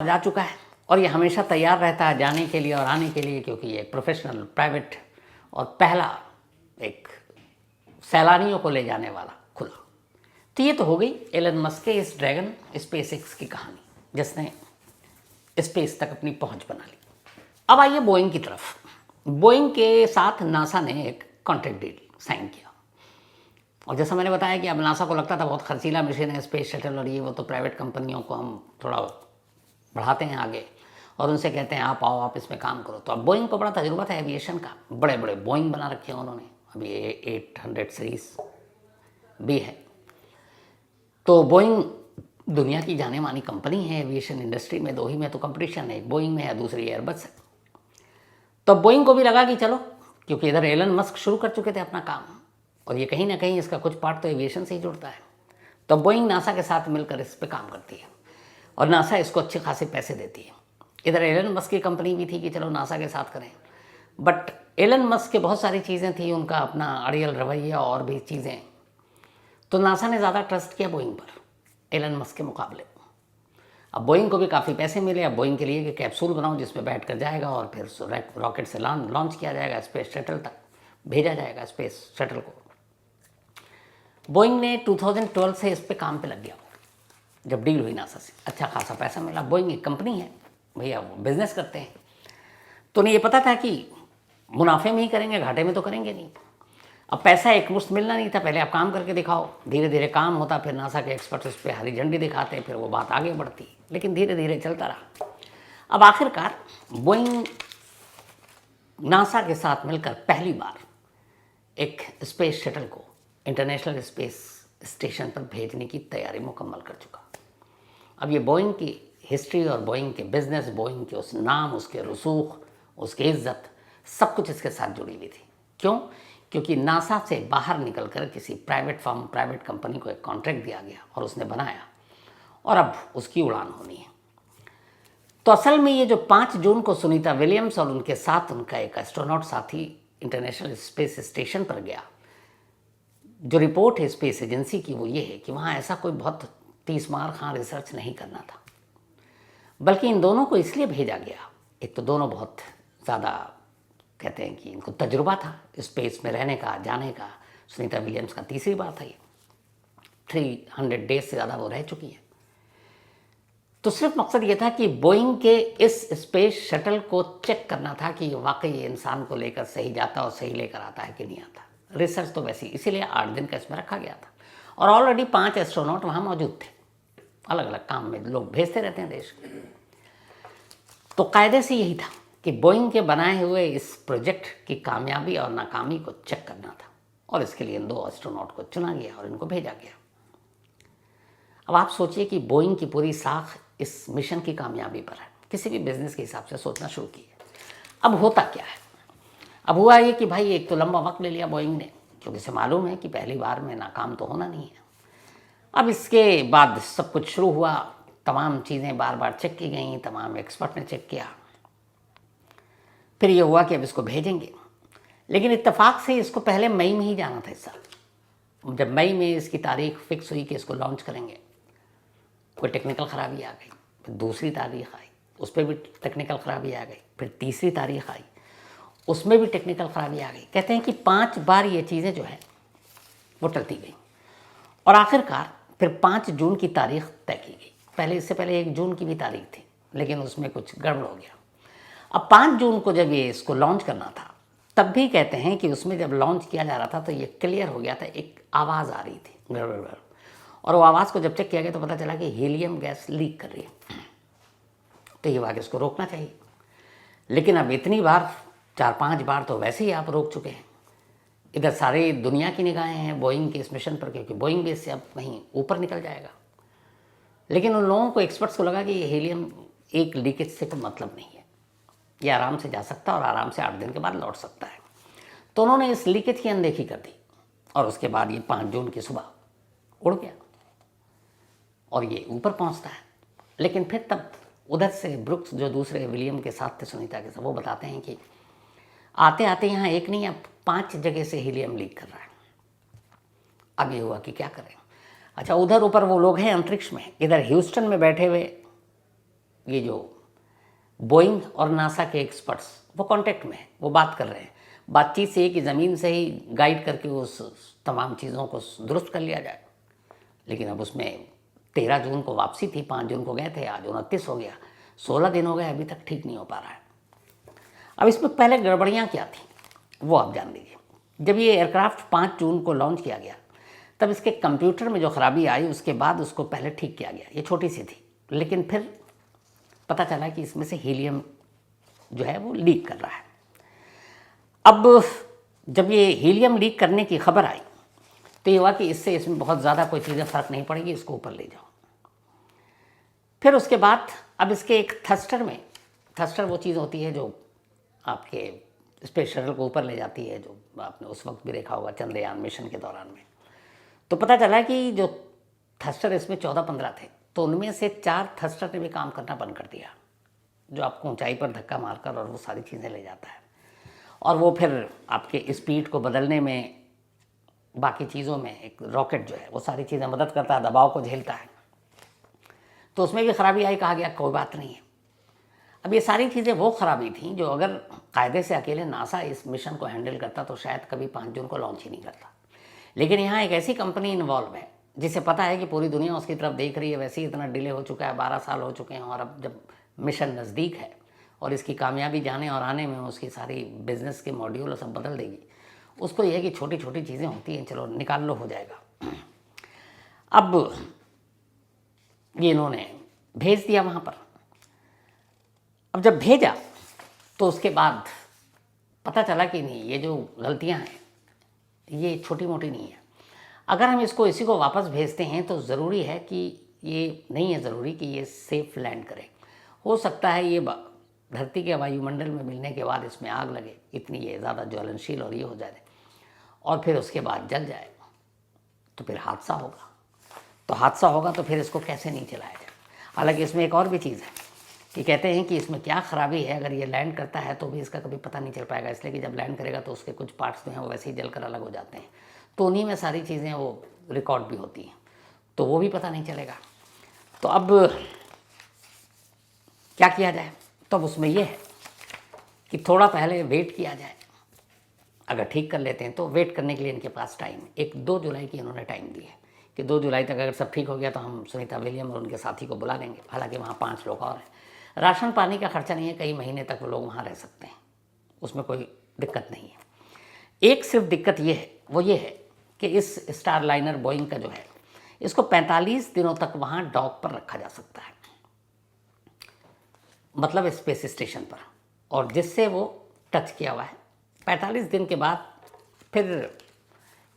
जा चुका है और ये हमेशा तैयार रहता है जाने के लिए और आने के लिए, क्योंकि ये प्रोफेशनल प्राइवेट और पहला एक सैलानियों को ले जाने वाला खुला। तो ये तो हो गई एलन मस्क के इस ड्रैगन स्पेसएक्स की कहानी, जिसने स्पेस तक अपनी पहुंच बना ली। अब आइए बोइंग की तरफ। बोइंग के साथ नासा ने एक कॉन्ट्रैक्ट डील साइन किया, और जैसा मैंने बताया कि अब नासा को लगता था बहुत खर्चीला मिशन है स्पेस शटल और ये वो, तो प्राइवेट कंपनियों को हम थोड़ा बढ़ाते हैं आगे और उनसे कहते हैं आप आओ, आप इसमें काम करो। तो अब बोइंग को बड़ा तजुर्बा था एविएशन का, बड़े बड़े बोइंग बना रखे हैं उन्होंने, अभी 800 सीरीज भी है। तो बोइंग दुनिया की जाने मानी कंपनी है एविएशन इंडस्ट्री में, दो ही में तो कंपटीशन है, एक बोइंग में है दूसरी एयरबस है। तो बोइंग को भी लगा कि चलो, क्योंकि इधर एलन मस्क शुरू कर चुके थे अपना काम और ये कहीं ना कहीं इसका कुछ पार्ट तो एविएशन से ही जुड़ता है, तो बोइंग नासा के साथ मिलकर इस पर काम करती है और नासा इसको अच्छे खासे पैसे देती है। इधर एलन मस्क की कंपनी भी थी कि चलो नासा के साथ करें, बट एलन मस्क के बहुत सारी चीज़ें थी, उनका अपना अड़ियल रवैया और भी चीज़ें, तो नासा ने ज़्यादा ट्रस्ट किया बोइंग पर एलन मस्क के मुकाबले। अब बोइंग को भी काफ़ी पैसे मिले। अब बोइंग के लिए कि कैप्सूल बनाओ जिसमें बैठ कर जाएगा और फिर रॉकेट से लॉन्च किया जाएगा, स्पेस शटल तक भेजा जाएगा स्पेस शटल को। बोइंग ने 2012 से इस पे काम पे लग गया जब डील हुई नासा से, अच्छा खासा पैसा मिला। बोइंग एक कंपनी है भैया, वो बिजनेस करते हैं, तो उन्हें ये पता था कि मुनाफे में ही करेंगे, घाटे में तो करेंगे नहीं। अब पैसा एक मुश्त मिलना नहीं था, पहले आप काम करके दिखाओ, धीरे धीरे काम होता, फिर नासा के एक्सपर्ट्स उस पर हरी झंडी दिखाते, फिर वो बात आगे बढ़ती, लेकिन धीरे धीरे चलता रहा। अब आखिरकार बोइंग नासा के साथ मिलकर पहली बार एक स्पेस शटल को इंटरनेशनल स्पेस स्टेशन पर भेजने की तैयारी मुकम्मल कर चुका। अब ये बोइंग की हिस्ट्री और बोइंग के बिजनेस, बोइंग के उस नाम, उसके रसूख, उसकी इज्जत, सब कुछ इसके साथ जुड़ी हुई थी। क्यों? क्योंकि नासा से बाहर निकलकर किसी प्राइवेट फर्म, प्राइवेट कंपनी को एक कॉन्ट्रैक्ट दिया गया और उसने बनाया और अब उसकी उड़ान होनी है। तो असल में ये जो 5 जून को सुनीता विलियम्स और उनके साथ उनका एक एस्ट्रोनॉट साथी इंटरनेशनल स्पेस स्टेशन पर गया, जो रिपोर्ट है स्पेस एजेंसी की वो ये है कि वहाँ ऐसा कोई बहुत 30 मार खां रिसर्च नहीं करना था, बल्कि इन दोनों को इसलिए भेजा गया, एक तो दोनों बहुत ज़्यादा कहते हैं कि इनको तजुर्बा था स्पेस में रहने का, जाने का। सुनीता विलियम्स का तीसरी बार था ये, 300 डेज से ज़्यादा वो रह चुकी है। तो सिर्फ मकसद ये था कि बोइंग के इस स्पेस शटल को चेक करना था कि वाकई ये इंसान को लेकर सही जाता और सही लेकर आता है कि नहीं आता। रिसर्च तो वैसी, इसीलिए 8 दिन का इसमें रखा गया था और ऑलरेडी 5 एस्ट्रोनॉट वहाँ मौजूद थे, अलग अलग काम में लोग भेजते रहते हैं देश के। तो कायदे से यही था कि बोइंग के बनाए हुए इस प्रोजेक्ट की कामयाबी और नाकामी को चेक करना था और इसके लिए इन 2 एस्ट्रोनॉट को चुना गया और इनको भेजा गया। अब आप सोचिए कि बोइंग की पूरी साख इस मिशन की कामयाबी पर है, किसी भी बिजनेस के हिसाब से सोचना शुरू किया। अब होता क्या है? अब हुआ ये कि भाई एक तो लंबा वक्त ले लिया बोइंग ने, क्योंकि इसे मालूम है कि पहली बार में नाकाम तो होना नहीं है। अब इसके बाद सब कुछ शुरू हुआ, तमाम चीज़ें बार बार चेक की गई, तमाम एक्सपर्ट ने चेक किया, फिर ये हुआ कि अब इसको भेजेंगे। लेकिन इत्तेफाक से इसको पहले मई में ही जाना था इस साल। जब मई में इसकी तारीख फिक्स हुई कि इसको लॉन्च करेंगे, कोई टेक्निकल ख़राबी आ गई, फिर दूसरी तारीख आई, उस पर भी टेक्निकल ख़राबी आ गई, फिर तीसरी तारीख आई, उसमें भी टेक्निकल ख़राबी आ गई। कहते हैं कि 5 बार ये चीज़ें जो है वो टलती गई और आखिरकार फिर 5 जून की तारीख तय की गई। पहले इससे पहले 1 जून की भी तारीख थी, लेकिन उसमें कुछ गड़बड़ हो गया। अब 5 जून को जब ये इसको लॉन्च करना था, तब भी कहते हैं कि उसमें जब लॉन्च किया जा रहा था तो ये क्लियर हो गया था, एक आवाज़ आ रही थी गड़बड़, और वो आवाज़ को जब चेक किया गया तो पता चला कि हीलियम गैस लीक कर रही है। तो ये वाकई इसको रोकना चाहिए, लेकिन अब इतनी बार, 4-5 बार तो वैसे ही आप रोक चुके हैं। इधर सारी दुनिया की निगाहें हैं बोइंग के इस मिशन पर, क्योंकि बोइंग भी इससे अब कहीं ऊपर निकल जाएगा। लेकिन उन लोगों को, एक्सपर्ट्स को लगा कि ये हीलियम एक लीकेज से कोई मतलब नहीं है, ये आराम से जा सकता है और आराम से 8 दिन के बाद लौट सकता है। तो उन्होंने इस लीकेज की अनदेखी कर दी और उसके बाद ये 5 जून की सुबह उड़ गया और ये ऊपर पहुंचता है। लेकिन फिर तब उधर से ब्रुक्स, जो दूसरे विलियम के साथ थे सुनीता के साथ, वो बताते हैं कि आते आते यहाँ एक नहीं, अब 5 जगह से हीलियम लीक कर रहा है। अब ये हुआ कि क्या करें। अच्छा, उधर ऊपर वो लोग हैं अंतरिक्ष में, इधर ह्यूस्टन में बैठे हुए ये जो बोइंग और नासा के एक्सपर्ट्स वो कांटेक्ट में हैं, वो बात कर रहे हैं। बातचीत से कि ज़मीन से ही गाइड करके उस तमाम चीज़ों को दुरुस्त कर लिया जाए। लेकिन अब उसमें 13 जून को वापसी थी, 5 जून को गए थे, आज 29 हो गया, 16 दिन हो गए, अभी तक ठीक नहीं हो पा रहा है। अब इसमें पहले गड़बड़ियाँ क्या थी वो आप जान लीजिए। जब ये एयरक्राफ्ट 5 जून को लॉन्च किया गया तब इसके कंप्यूटर में जो ख़राबी आई उसके बाद उसको पहले ठीक किया गया, ये छोटी सी थी। लेकिन फिर पता चला कि इसमें से हीलियम जो है वो लीक कर रहा है। अब जब ये हीलियम लीक करने की खबर आई तो ये हुआ कि इसमें बहुत ज़्यादा कोई चीज़ें फ़र्क नहीं पड़ेगी, इसको ऊपर ले जाओ। फिर उसके बाद अब इसके एक थस्टर वो चीज़ होती है जो आपके स्पेस शटल को ऊपर ले जाती है, जो आपने उस वक्त भी देखा होगा चंद्रयान मिशन के दौरान में। तो पता चला कि जो थस्टर इसमें 14-15 थे, तो उनमें से 4 थस्टर ने भी काम करना बंद कर दिया, जो आपको ऊंचाई पर धक्का मारकर और वो सारी चीज़ें ले जाता है। और वो फिर आपके स्पीड को बदलने में, बाकी चीज़ों में एक रॉकेट जो है वो सारी चीज़ें मदद करता है, दबाव को झेलता है। तो उसमें भी खराबी आई, कहा गया कोई बात नहीं है। अब ये सारी चीज़ें वो खराबी थी जो अगर कायदे से अकेले नासा इस मिशन को हैंडल करता तो शायद कभी 5 जून को लॉन्च ही नहीं करता। लेकिन यहाँ एक ऐसी कंपनी इन्वॉल्व है जिसे पता है कि पूरी दुनिया उसकी तरफ देख रही है, वैसे ही इतना डिले हो चुका है, 12 साल हो चुके हैं, और अब जब मिशन नज़दीक है और इसकी कामयाबी जाने और आने में उसकी सारी बिजनेस के मॉड्यूल सब बदल देगी। उसको यह है कि छोटी छोटी चीज़ें होती हैं, चलो निकाल लो, हो जाएगा। अब ये इन्होंने भेज दिया वहाँ पर। अब जब भेजा तो उसके बाद पता चला कि नहीं, ये जो गलतियाँ हैं ये छोटी मोटी नहीं है। अगर हम इसको इसी को वापस भेजते हैं तो ज़रूरी है कि ये नहीं है ज़रूरी कि ये सेफ लैंड करे। हो सकता है ये धरती के वायुमंडल में मिलने के बाद इसमें आग लगे, इतनी ये ज़्यादा ज्वलनशील और ये हो जाए, और फिर उसके बाद जल जाए तो फिर हादसा होगा। तो हादसा होगा तो फिर इसको कैसे नहीं चलाया जाए। हालांकि इसमें एक और भी चीज़ है कि कहते हैं कि इसमें क्या ख़राबी है, अगर ये लैंड करता है तो भी इसका कभी पता नहीं चल पाएगा, इसलिए कि जब लैंड करेगा तो उसके कुछ पार्ट्स जो हैं वो वैसे ही जलकर अलग हो जाते हैं, तो उन्हीं में सारी चीज़ें वो रिकॉर्ड भी होती हैं, तो वो भी पता नहीं चलेगा। तो अब क्या किया जाए, तो अब उसमें यह है कि थोड़ा पहले वेट किया जाए। अगर ठीक कर लेते हैं तो वेट करने के लिए इनके पास टाइम, एक 2 जुलाई की इन्होंने टाइम दी है कि 2 जुलाई तक अगर सब ठीक हो गया तो हम सुनीता विलियम और उनके साथी को बुला लेंगे। हालांकि वहाँ 5 लोग और हैं, राशन पानी का खर्चा नहीं है, कई महीने तक वो लोग वहाँ रह सकते हैं, उसमें कोई दिक्कत नहीं है। एक सिर्फ दिक्कत ये है, वो ये है कि इस स्टार लाइनर बोइंग का जो है, इसको 45 दिनों तक वहाँ डॉक पर रखा जा सकता है, मतलब स्पेस स्टेशन पर, और जिससे वो टच किया हुआ है। 45 दिन के बाद फिर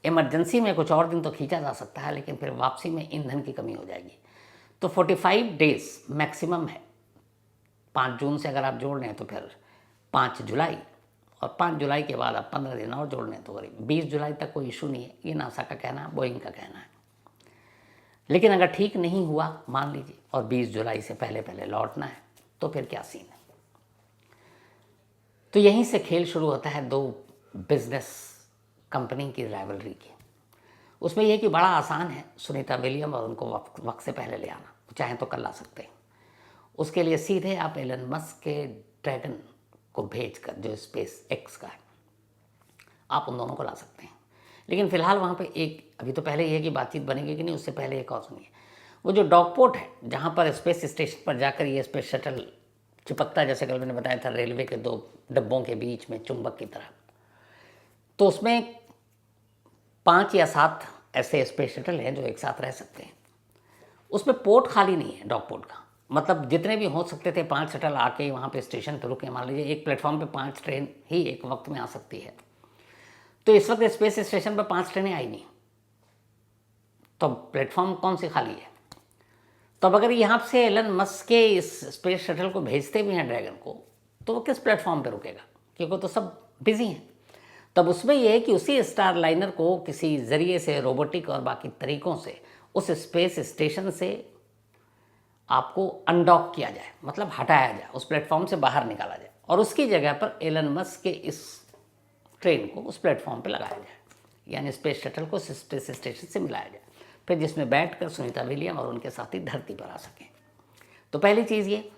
इमरजेंसी में कुछ और दिन तो खींचा जा सकता है, लेकिन फिर वापसी में ईंधन की कमी हो जाएगी। तो 45 डेज मैक्सिमम है। 5 जून से अगर आप जोड़ लें तो फिर 5 जुलाई, और 5 जुलाई के बाद आप 15 दिन और जोड़ लें तो करीब 20 जुलाई तक कोई इशू नहीं है। ये नासा का कहना है, बोइंग का कहना है। लेकिन अगर ठीक नहीं हुआ मान लीजिए और 20 जुलाई से पहले पहले लौटना है तो फिर क्या सीन है। तो यहीं से खेल शुरू होता है 2 बिजनेस कंपनी की राइवलरी की। उसमें यह कि बड़ा आसान है सुनीता विलियम और उनको वक्त से पहले ले आना, चाहें तो कल ला सकते हैं। उसके लिए सीधे आप एलन मस्क के ड्रैगन को भेजकर, जो स्पेस एक्स का है, आप उन दोनों को ला सकते हैं। लेकिन फिलहाल वहाँ पे एक, अभी तो पहले ये कि बातचीत बनेगी कि नहीं, उससे पहले एक और सुनिए। वो जो डॉकपोर्ट है जहाँ पर स्पेस स्टेशन पर जाकर ये स्पेस शटल चिपकता है, जैसे कल मैंने बताया था रेलवे के 2 डब्बों के बीच में चुंबक की तरह, तो उसमें 5 या 7 ऐसे स्पेस शटल हैं जो एक साथ रह सकते हैं। उसमें पोर्ट खाली नहीं है डॉकपोर्ट का, मतलब जितने भी हो सकते थे 5 शटल आके वहाँ पे स्टेशन पर रुके। मान लीजिए एक प्लेटफॉर्म पे 5 ट्रेन ही एक वक्त में आ सकती है, तो इस वक्त स्पेस स्टेशन पर 5 ट्रेनें आई नहीं, तो प्लेटफॉर्म कौन सी खाली है। तो अब अगर यहाँ से एलन मस्क के इस स्पेस शटल को भेजते भी हैं ड्रैगन को, तो वो किस प्लेटफॉर्म पे रुकेगा, क्योंकि तो सब बिजी हैं। तब उसमें यह है कि उसी स्टार लाइनर को किसी ज़रिए से, रोबोटिक और बाकी तरीक़ों से, उस स्पेस स्टेशन से आपको अनडॉक किया जाए, मतलब हटाया जाए, उस प्लेटफॉर्म से बाहर निकाला जाए, और उसकी जगह पर एलन मस्क के इस ट्रेन को उस प्लेटफॉर्म पर लगाया जाए, यानी स्पेस शटल को स्पेस स्टेशन से मिलाया जाए, फिर जिसमें बैठकर सुनीता विलियम और उनके साथी धरती पर आ सकें। तो पहली चीज़ ये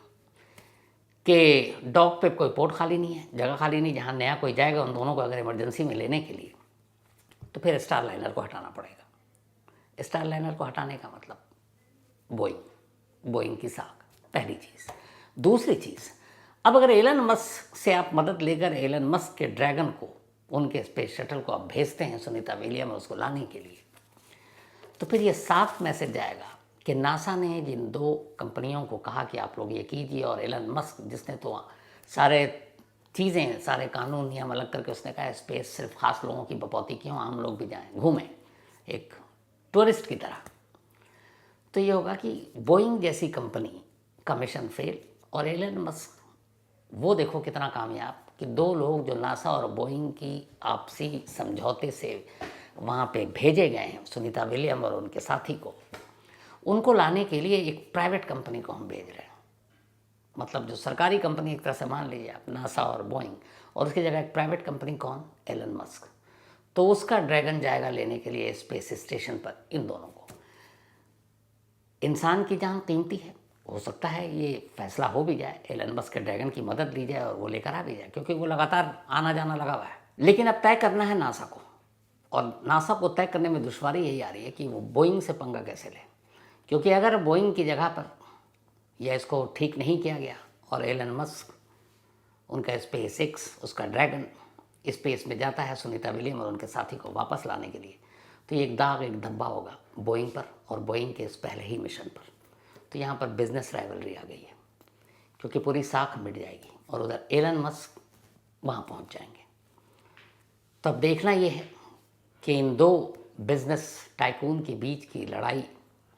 कि डॉक पे कोई पोर्ट खाली नहीं है, जगह खाली नहीं, जहाँ नया कोई जाएगा उन दोनों को अगर इमरजेंसी में लेने के लिए, तो फिर स्टार लाइनर को हटाना पड़ेगा। स्टार लाइनर को हटाने का मतलब बोइंग की साख, पहली चीज़। दूसरी चीज़, अब अगर एलन मस्क से आप मदद लेकर एलन मस्क के ड्रैगन को, उनके स्पेस शटल को आप भेजते हैं सुनीता विलियम उसको लाने के लिए, तो फिर ये साफ मैसेज जाएगा कि नासा ने जिन 2 कंपनियों को कहा कि आप लोग ये कीजिए, और एलन मस्क जिसने तो सारे चीज़ें, सारे कानून नियम अलग करके उसने कहा स्पेस सिर्फ खास लोगों की बपौती क्यों, आम लोग भी जाएं, घूमें एक टूरिस्ट की तरह। तो ये होगा कि बोइंग जैसी कंपनी का मिशन फेल, और एलन मस्क वो देखो कितना कामयाब कि 2 लोग जो नासा और बोइंग की आपसी समझौते से वहाँ पे भेजे गए हैं, सुनीता विलियम और उनके साथी को, उनको लाने के लिए एक प्राइवेट कंपनी को हम भेज रहे हैं। मतलब जो सरकारी कंपनी एक तरह से मान लीजिए आप, नासा और बोइंग, और उसकी जगह एक प्राइवेट कंपनी कौन, एलन मस्क। तो उसका ड्रैगन जाएगा लेने के लिए स्पेस स्टेशन पर इन दोनों को। इंसान की जान कीमती है, हो सकता है ये फैसला हो भी जाए, एलन मस्क के ड्रैगन की मदद ली जाए और वो लेकर आ भी जाए, क्योंकि वो लगातार आना जाना लगा हुआ है। लेकिन अब तय करना है नासा को, और नासा को तय करने में दुश्वारी यही आ रही है कि वो बोइंग से पंगा कैसे ले, क्योंकि अगर बोइंग की जगह पर या इसको ठीक नहीं किया गया और एलन मस्क उनका स्पेस एक्स, उसका ड्रैगन स्पेस में जाता है सुनीता विलियम और उनके साथी को वापस लाने के लिए, तो ये एक दाग, एक धब्बा होगा बोइंग पर और बोइंग के इस पहले ही मिशन पर। तो यहाँ पर बिजनेस राइवलरी आ गई है, क्योंकि पूरी साख मिट जाएगी और उधर एलन मस्क वहाँ पहुँच जाएंगे। तो अब देखना ये है कि इन 2 बिजनेस टाइकून के बीच की लड़ाई,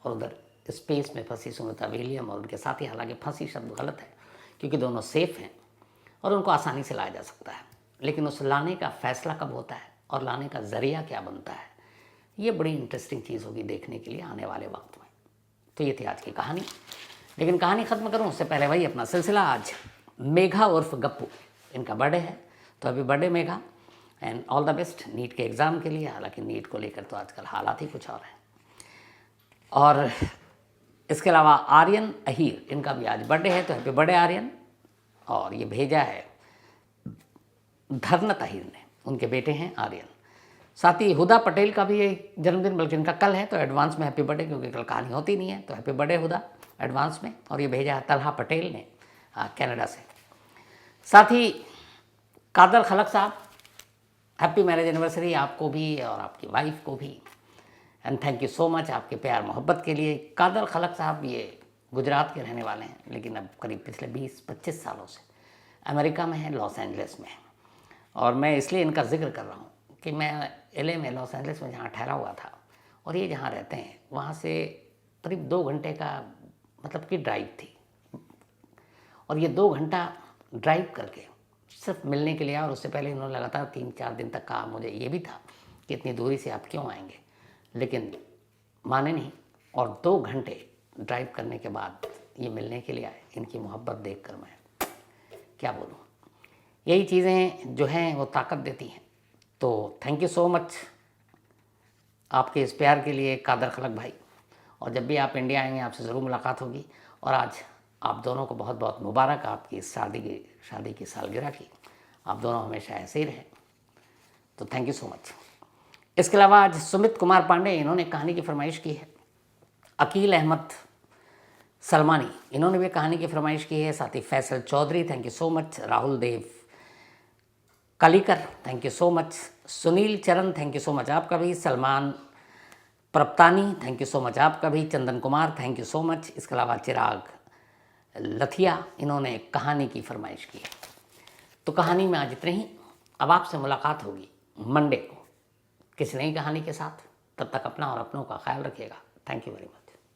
और उधर स्पेस में फंसी सुनीता विलियम और उनके साथी, हालांकि फंसी शब्द गलत है क्योंकि दोनों सेफ हैं और उनको आसानी से लाया जा सकता है, लेकिन उस लाने का फैसला कब होता है और लाने का ज़रिया क्या बनता है, ये बड़ी इंटरेस्टिंग चीज़ होगी देखने के लिए आने वाले वक्त में। तो ये थी आज की कहानी, लेकिन कहानी ख़त्म करूँ उससे पहले वही अपना सिलसिला। आज मेघा उर्फ गप्पू, इनका बर्थडे है, तो अभी birthday Megha, and all the best NEET के एग्ज़ाम के लिए। हालांकि नीट को लेकर तो आजकल हालात ही कुछ और हैं। और इसके अलावा आर्यन अहीर, इनका भी आज बर्थडे है, तो हैप्पी बर्थडे आर्यन। और ये भेजा है धर्नत अहीर ने, उनके बेटे हैं आर्यन। साथ ही हुदा पटेल का भी एक जन्मदिन, बल्कि इनका कल है, तो एडवांस में हैप्पी बर्थडे, क्योंकि कल कहानी होती नहीं है, तो हैप्पी बर्थडे हुदा एडवांस में। और ये भेजा है तलहा पटेल ने कनाडा से। साथ ही कादर खलक साहब, हैप्पी मैरिज एनिवर्सरी आपको भी और आपकी वाइफ को भी, and thank you so much आपके प्यार मोहब्बत के लिए। कादर खलक साहब ये गुजरात के रहने वाले हैं, लेकिन अब करीब पिछले 20-25 सालों से अमेरिका में हैं, लॉस एंजलिस में हैं। और मैं इसलिए इनका जिक्र कर रहा हूँ कि मैं LA में, लॉस एंजलिस में जहाँ ठहरा हुआ था, और ये जहाँ रहते हैं वहाँ से करीब 2 घंटे का मतलब कि ड्राइव थी, और ये 2 घंटा ड्राइव करके सिर्फ मिलने के लिए आया। और उससे पहले इन्होंने लगातार 3-4 दिन तक कहा, मुझे ये भी था कि इतनी दूरी से आप क्यों आएंगे, लेकिन माने नहीं, और 2 घंटे ड्राइव करने के बाद ये मिलने के लिए आए। इनकी मोहब्बत देखकर मैं क्या बोलूँ, यही चीज़ें जो हैं वो ताकत देती हैं। तो थैंक यू सो मच आपके इस प्यार के लिए कादर खलक भाई, और जब भी आप इंडिया आएंगे आपसे ज़रूर मुलाकात होगी। और आज आप दोनों को बहुत बहुत मुबारक आपकी इस शादी की सालगिरह की। आप दोनों हमेशा ऐसे ही रहे, तो थैंक यू सो मच। इसके अलावा आज सुमित कुमार पांडे, इन्होंने कहानी की फरमाइश की है। अकील अहमद सलमानी, इन्होंने भी कहानी की फरमाइश की है। साथ ही Faisal Chaudhary, thank you so much. Rahul Dev Kalikar, thank you so much. Sunil Charan, thank you so much आपका भी। Salman Praptani, thank you so much आपका भी। Chandan Kumar, thank you so much. इसके अलावा चिराग लथिया, इन्होंने कहानी की फरमाइश की है। तो कहानी में आज इतने ही। अब आपसे मुलाकात होगी मंडे को किसी नई कहानी के साथ। तब तक अपना और अपनों का ख्याल रखिएगा। Thank you very much.